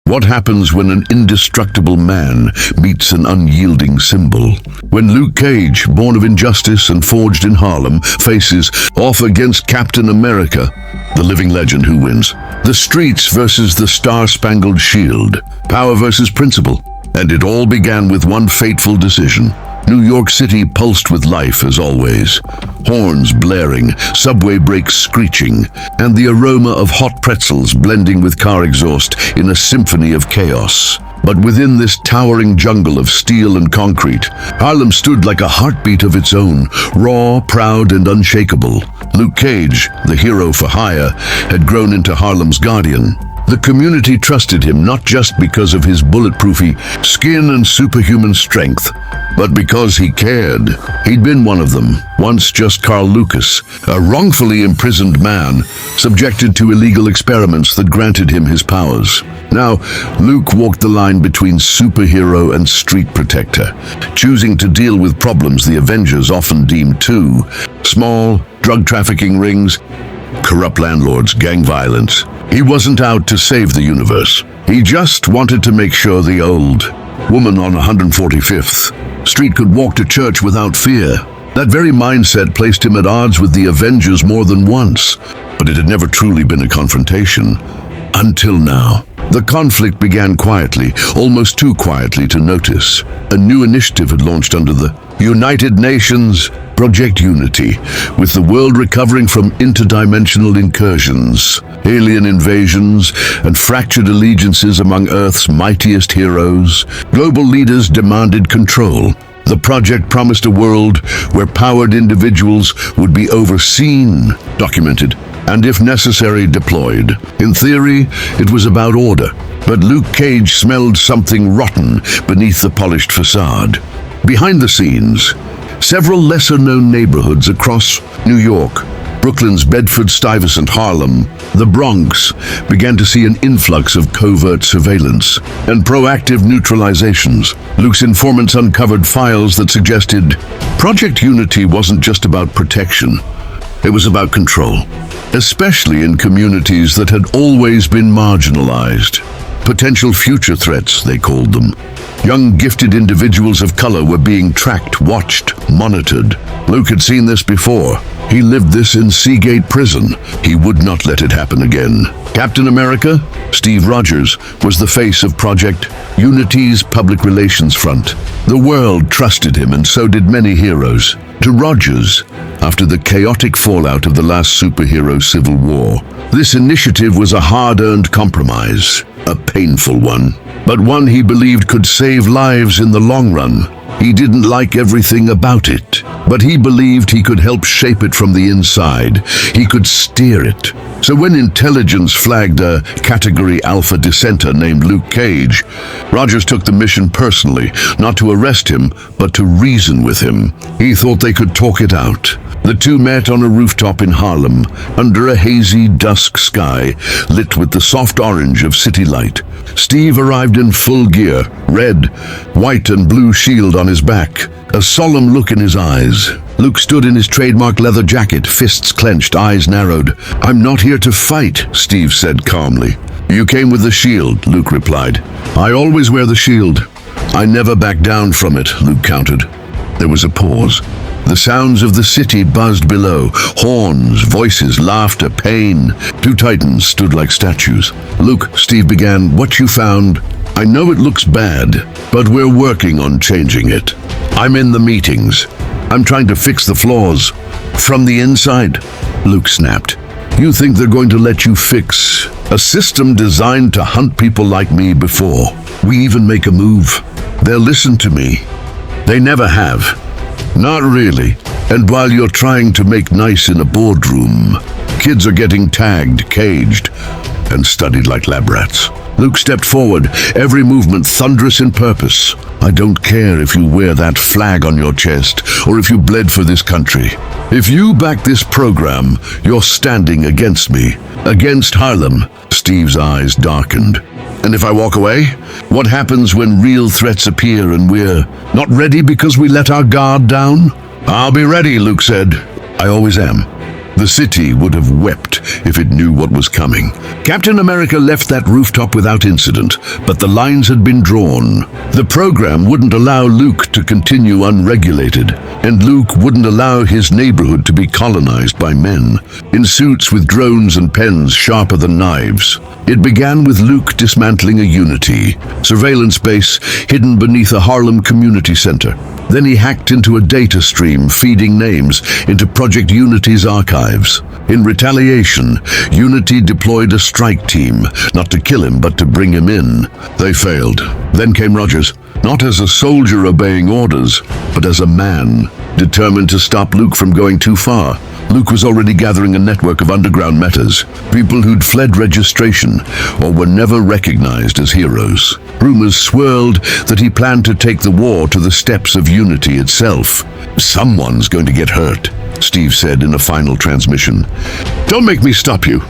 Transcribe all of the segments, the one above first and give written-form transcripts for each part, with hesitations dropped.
What happens when an indestructible man meets an unyielding symbol? When Luke Cage, born of injustice and forged in Harlem, faces off against Captain America, the living legend who wins? The streets versus the star-spangled shield, power versus principle. And it all began with one fateful decision. New York City pulsed with life as always. Horns blaring, subway brakes screeching, and the aroma of hot pretzels blending with car exhaust in a symphony of chaos. But within this towering jungle of steel and concrete, Harlem stood like a heartbeat of its own, raw, proud, and unshakable. Luke Cage, the hero for hire, had grown into Harlem's guardian. The community trusted him not just because of his bulletproofy skin and superhuman strength, but because he cared. He'd been one of them, once just Carl Lucas, a wrongfully imprisoned man, subjected to illegal experiments that granted him his powers. Now, Luke walked the line between superhero and street protector, choosing to deal with problems the Avengers often deemed too small: drug trafficking rings, corrupt landlords, gang violence. He wasn't out to save the universe. He just wanted to make sure the old woman on 145th Street could walk to church without fear. That very mindset placed him at odds with the Avengers more than once, but it had never truly been a confrontation. Until now. The conflict began quietly, almost too quietly to notice. A new initiative had launched under the United Nations, Project Unity, with the world recovering from interdimensional incursions, alien invasions, and fractured allegiances among Earth's mightiest heroes. Global leaders demanded control. The project promised a world where powered individuals would be overseen, documented, and if necessary, deployed. In theory, it was about order, but Luke Cage smelled something rotten beneath the polished facade. Behind the scenes, several lesser-known neighborhoods across New York, Brooklyn's Bedford-Stuyvesant, Harlem, the Bronx, began to see an influx of covert surveillance and proactive neutralizations. Luke's informants uncovered files that suggested Project Unity wasn't just about protection. It was about control, especially in communities that had always been marginalized. Potential future threats, they called them. Young, gifted individuals of color were being tracked, watched, monitored. Luke had seen this before. He lived this in Seagate Prison. He would not let it happen again. Captain America, Steve Rogers, was the face of Project Unity's public relations front. The world trusted him, and so did many heroes. To Rogers, after the chaotic fallout of the last superhero civil war, this initiative was a hard-earned compromise, a painful one, but one he believed could save lives in the long run. He didn't like everything about it, but he believed he could help shape it from the inside. He could steer it. So when intelligence flagged a Category Alpha dissenter named Luke Cage, Rogers took the mission personally, not to arrest him, but to reason with him. He thought they could talk it out. The two met on a rooftop in Harlem, under a hazy dusk sky, lit with the soft orange of city light. Steve arrived in full gear, red, white and blue shield on his back, a solemn look in his eyes. Luke stood in his trademark leather jacket, fists clenched, eyes narrowed. "I'm not here to fight," Steve said calmly. "You came with the shield," Luke replied. "I always wear the shield. I never back down from it," Luke countered. There was a pause. The sounds of the city buzzed below. Horns, voices, laughter, pain. Two titans stood like statues. "Luke," Steve began, "what you found, I know it looks bad, but we're working on changing it. I'm in the meetings. I'm trying to fix the flaws. From the inside." Luke snapped. "You think they're going to let you fix a system designed to hunt people like me before we even make a move? They'll listen to me. They never have. Not really. And while you're trying to make nice in a boardroom, kids are getting tagged, caged, and studied like lab rats." Luke stepped forward, every movement thunderous in purpose. "I don't care if you wear that flag on your chest, or if you bled for this country. If you back this program, you're standing against me, against Harlem." Steve's eyes darkened. "And if I walk away? What happens when real threats appear and we're not ready because we let our guard down?" "I'll be ready," Luke said. "I always am." The city would have wept if it knew what was coming. Captain America left that rooftop without incident, but the lines had been drawn. The program wouldn't allow Luke to continue unregulated, and Luke wouldn't allow his neighborhood to be colonized by men, in suits with drones and pens sharper than knives. It began with Luke dismantling a Unity surveillance base hidden beneath a Harlem community center. Then he hacked into a data stream feeding names into Project Unity's archives. In retaliation, Unity deployed a strike team, not to kill him but to bring him in. They failed. Then came Rogers, not as a soldier obeying orders, but as a man, determined to stop Luke from going too far. Luke was already gathering a network of underground metas, people who'd fled registration or were never recognized as heroes. Rumors swirled that he planned to take the war to the steps of Unity itself. "Someone's going to get hurt," Steve said in a final transmission. "Don't make me stop you."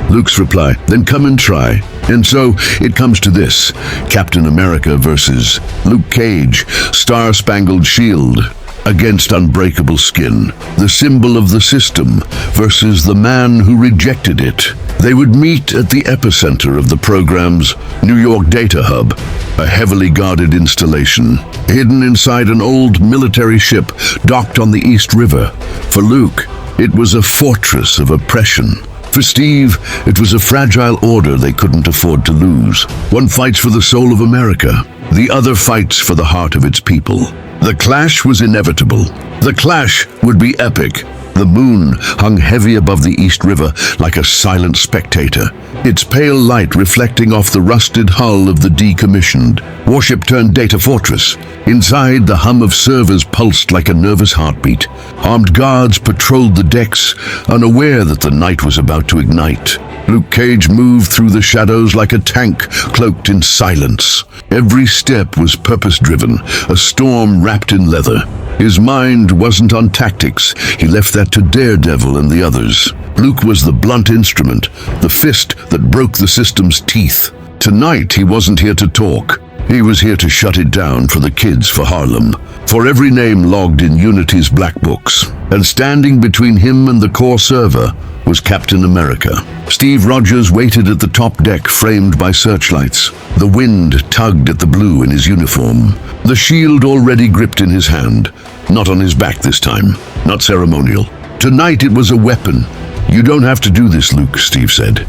Luke's reply, "Then come and try." And so it comes to this: Captain America versus Luke Cage, Star-Spangled Shield against Unbreakable Skin, the symbol of the system versus the man who rejected it. They would meet at the epicenter of the program's New York data hub, a heavily guarded installation, hidden inside an old military ship docked on the East River. For Luke, it was a fortress of oppression. For Steve, it was a fragile order they couldn't afford to lose. One fights for the soul of America, the other fights for the heart of its people. The clash was inevitable. The clash would be epic. The moon hung heavy above the East River like a silent spectator, its pale light reflecting off the rusted hull of the decommissioned warship-turned-data fortress. Inside, the hum of servers pulsed like a nervous heartbeat. Armed guards patrolled the decks, unaware that the night was about to ignite. Luke Cage moved through the shadows like a tank cloaked in silence. Every step was purpose-driven, a storm wrapped in leather. His mind wasn't on tactics. He left that to Daredevil and the others. Luke was the blunt instrument, the fist that broke the system's teeth. Tonight, he wasn't here to talk. He was here to shut it down for the kids, for Harlem, for every name logged in Unity's black books. And standing between him and the core server was Captain America. Steve Rogers waited at the top deck, framed by searchlights. The wind tugged at the blue in his uniform, the shield already gripped in his hand. Not on his back this time, not ceremonial. Tonight it was a weapon. "You don't have to do this, Luke," Steve said,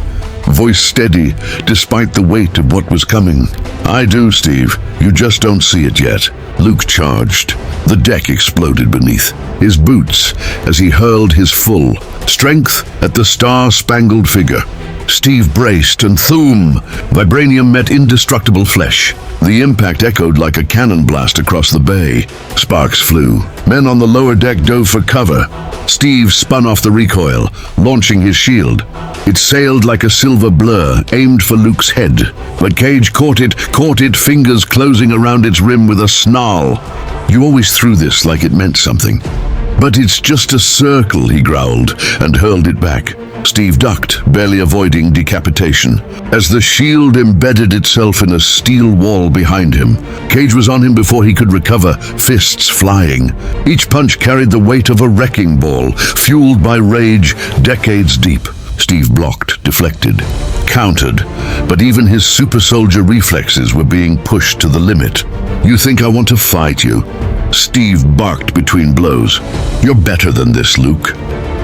voice steady despite the weight of what was coming. "I do, Steve. You just don't see it yet." Luke charged. The deck exploded beneath his boots as he hurled his full strength at the star-spangled figure. Steve braced, and thoom! Vibranium met indestructible flesh. The impact echoed like a cannon blast across the bay. Sparks flew. Men on the lower deck dove for cover. Steve spun off the recoil, launching his shield. It sailed like a silver blur, aimed for Luke's head. But Cage caught it, fingers closing around its rim with a snarl. "You always threw this like it meant something." "But it's just a circle," he growled, and hurled it back. Steve ducked, barely avoiding decapitation. As the shield embedded itself in a steel wall behind him, Cage was on him before he could recover, fists flying. Each punch carried the weight of a wrecking ball, fueled by rage decades deep. Steve blocked, deflected, countered, but even his super soldier reflexes were being pushed to the limit. "You think I want to fight you?" Steve barked between blows. "You're better than this, Luke."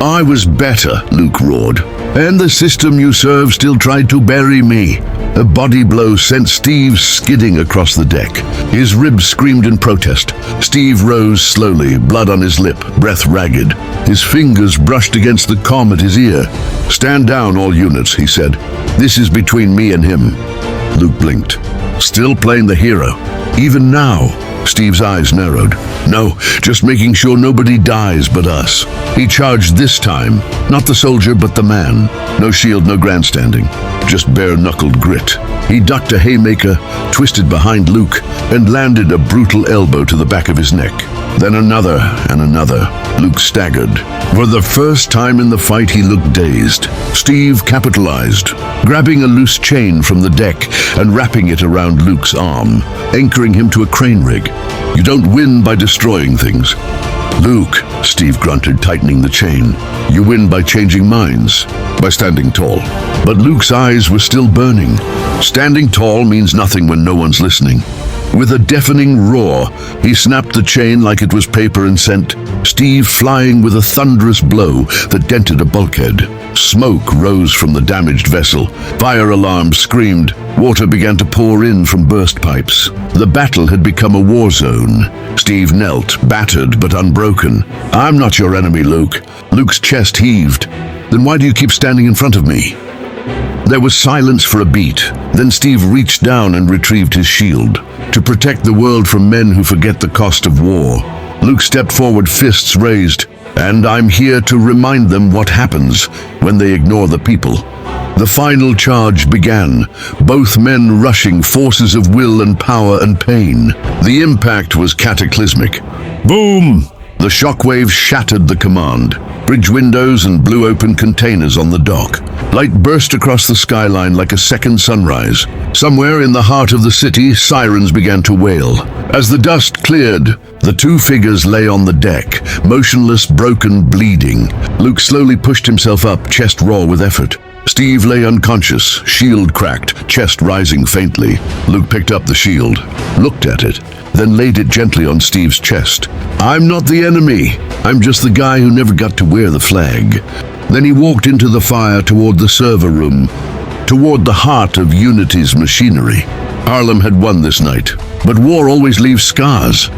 "I was better," Luke roared. "And the system you serve still tried to bury me." A body blow sent Steve skidding across the deck. His ribs screamed in protest. Steve rose slowly, blood on his lip, breath ragged. His fingers brushed against the comm at his ear. "Stand down, all units," he said. "This is between me and him." Luke blinked. Still playing the hero. Even now, Steve's eyes narrowed. "No, just making sure nobody dies but us." He charged this time, not the soldier but the man. No shield, no grandstanding, just bare-knuckled grit. He ducked a haymaker, twisted behind Luke, and landed a brutal elbow to the back of his neck. Then another and another. Luke staggered. For the first time in the fight, he looked dazed. Steve capitalized, grabbing a loose chain from the deck and wrapping it around Luke's arm, anchoring him to a crane rig. "You don't win by destroying things. "Luke," Steve grunted, tightening the chain. "You win by changing minds, by standing tall." But Luke's eyes were still burning. Standing tall means nothing when no one's listening. With a deafening roar, he snapped the chain like it was paper and sent Steve flying with a thunderous blow that dented a bulkhead. Smoke rose from the damaged vessel. Fire alarms screamed. Water began to pour in from burst pipes. The battle had become a war zone. Steve knelt, battered but unbroken. "I'm not your enemy, Luke." Luke's chest heaved. "Then why do you keep standing in front of me?" There was silence for a beat. Then Steve reached down and retrieved his shield. To protect the world from men who forget the cost of war. Luke stepped forward, fists raised. "And I'm here to remind them what happens when they ignore the people." The final charge began, both men rushing, forces of will and power and pain. The impact was cataclysmic. Boom! The shockwave shattered the command. Bridge windows and blew open containers on the dock. Light burst across the skyline like a second sunrise. Somewhere in the heart of the city, sirens began to wail. As the dust cleared, the two figures lay on the deck, motionless, broken, bleeding. Luke slowly pushed himself up, chest raw with effort. Steve lay unconscious, shield cracked, chest rising faintly. Luke picked up the shield, looked at it, then laid it gently on Steve's chest. "I'm not the enemy. I'm just the guy who never got to wear the flag." Then he walked into the fire toward the server room, toward the heart of Unity's machinery. Harlem had won this night, but war always leaves scars.